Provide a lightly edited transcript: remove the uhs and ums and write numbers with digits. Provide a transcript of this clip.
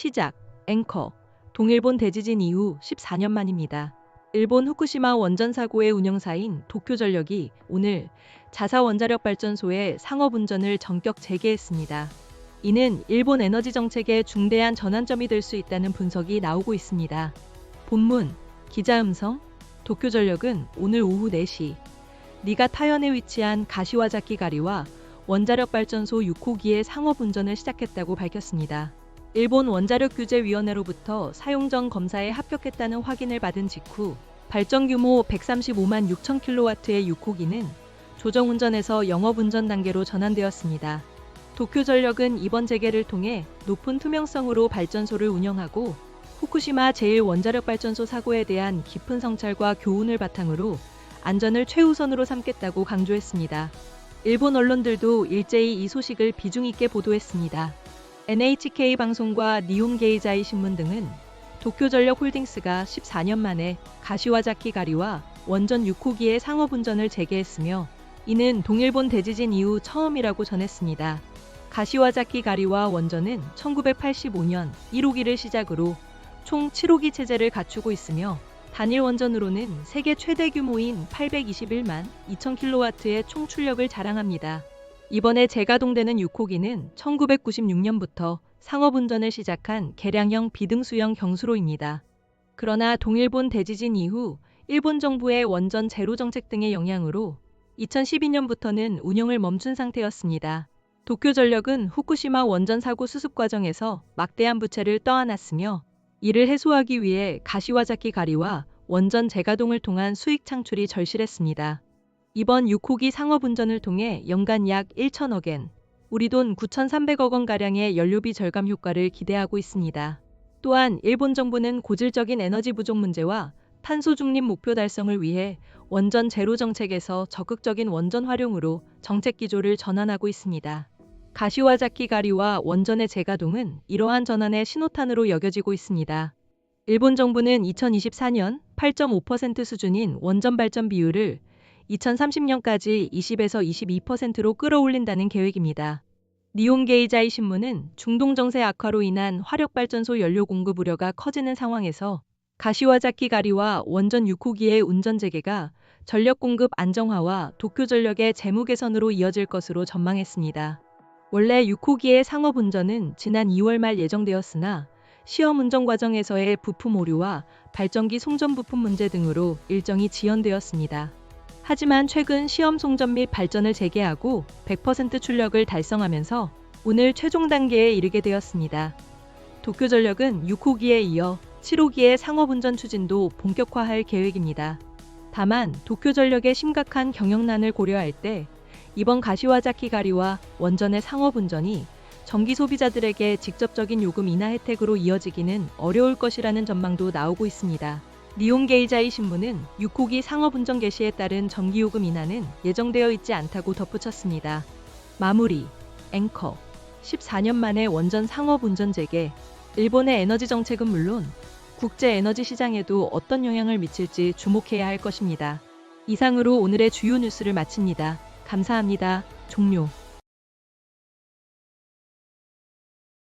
시작, 앵커. 동일본 대지진 이후 14년 만입니다. 일본 후쿠시마 원전 사고의 운영사인 도쿄전력이 오늘 자사원자력발전소의 상업운전을 전격 재개했습니다. 이는 일본 에너지 정책의 중대한 전환점이 될 수 있다는 분석이 나오고 있습니다. 본문, 기자음성, 도쿄전력은 오늘 오후 4시 니가타현에 위치한 가시와자키 가리와 원자력발전소 6호기의 상업운전을 시작했다고 밝혔습니다. 일본 원자력규제위원회로부터 사용전 검사에 합격했다는 확인을 받은 직후 발전 규모 135만 6천 킬로와트의 6호기는 조정운전에서 영업운전 단계로 전환되었습니다. 도쿄전력은 이번 재개를 통해 높은 투명성으로 발전소를 운영하고 후쿠시마 제1원자력발전소 사고에 대한 깊은 성찰과 교훈을 바탕으로 안전을 최우선으로 삼겠다고 강조했습니다. 일본 언론들도 일제히 이 소식을 비중 있게 보도했습니다. NHK 방송과 니혼게이자이 신문 등은 도쿄전력 홀딩스가 14년 만에 가시와자키 가리와 원전 6호기의 상업운전을 재개했으며 이는 동일본 대지진 이후 처음이라고 전했습니다. 가시와자키 가리와 원전은 1985년 1호기를 시작으로 총 7호기 체제를 갖추고 있으며 단일 원전으로는 세계 최대 규모인 821만 2천 킬로와트의 총 출력을 자랑합니다. 이번에 재가동되는 6호기는 1996년부터 상업운전을 시작한 개량형 비등수형 경수로입니다. 그러나 동일본 대지진 이후 일본 정부의 원전 제로 정책 등의 영향으로 2012년부터는 운영을 멈춘 상태였습니다. 도쿄전력은 후쿠시마 원전 사고 수습 과정에서 막대한 부채를 떠안았으며 이를 해소하기 위해 가시와자키 가리와 원전 재가동을 통한 수익 창출이 절실했습니다. 이번 6호기 상업운전을 통해 연간 약 1천억엔, 우리 돈 9,300억 원가량의 연료비 절감 효과를 기대하고 있습니다. 또한 일본 정부는 고질적인 에너지 부족 문제와 탄소 중립 목표 달성을 위해 원전 제로 정책에서 적극적인 원전 활용으로 정책 기조를 전환하고 있습니다. 가시와자키 가리와 원전의 재가동은 이러한 전환의 신호탄으로 여겨지고 있습니다. 일본 정부는 2024년 8.5% 수준인 원전 발전 비율을 2030년까지 20에서 22%로 끌어올린다는 계획입니다. 니혼게이자이 신문은 중동 정세 악화로 인한 화력발전소 연료 공급 우려가 커지는 상황에서 가시와자키 가리와 원전 6호기의 운전 재개가 전력 공급 안정화와 도쿄전력의 재무 개선으로 이어질 것으로 전망했습니다. 원래 6호기의 상업운전은 지난 2월 말 예정되었으나 시험 운전 과정에서의 부품 오류와 발전기 송전 부품 문제 등으로 일정이 지연되었습니다. 하지만 최근 시험 송전 및 발전을 재개하고 100% 출력을 달성하면서 오늘 최종 단계에 이르게 되었습니다. 도쿄전력은 6호기에 이어 7호기의 상업운전 추진도 본격화할 계획입니다. 다만 도쿄전력의 심각한 경영난을 고려할 때 이번 가시와자키 가리와 원전의 상업운전이 전기 소비자들에게 직접적인 요금 인하 혜택으로 이어지기는 어려울 것이라는 전망도 나오고 있습니다. 니혼게이자이 신문은 6호기 상업운전 개시에 따른 전기요금 인하는 예정되어 있지 않다고 덧붙였습니다. 마무리, 앵커. 14년 만에 원전 상업운전 재개. 일본의 에너지 정책은 물론 국제 에너지 시장에도 어떤 영향을 미칠지 주목해야 할 것입니다. 이상으로 오늘의 주요 뉴스를 마칩니다. 감사합니다. 종료.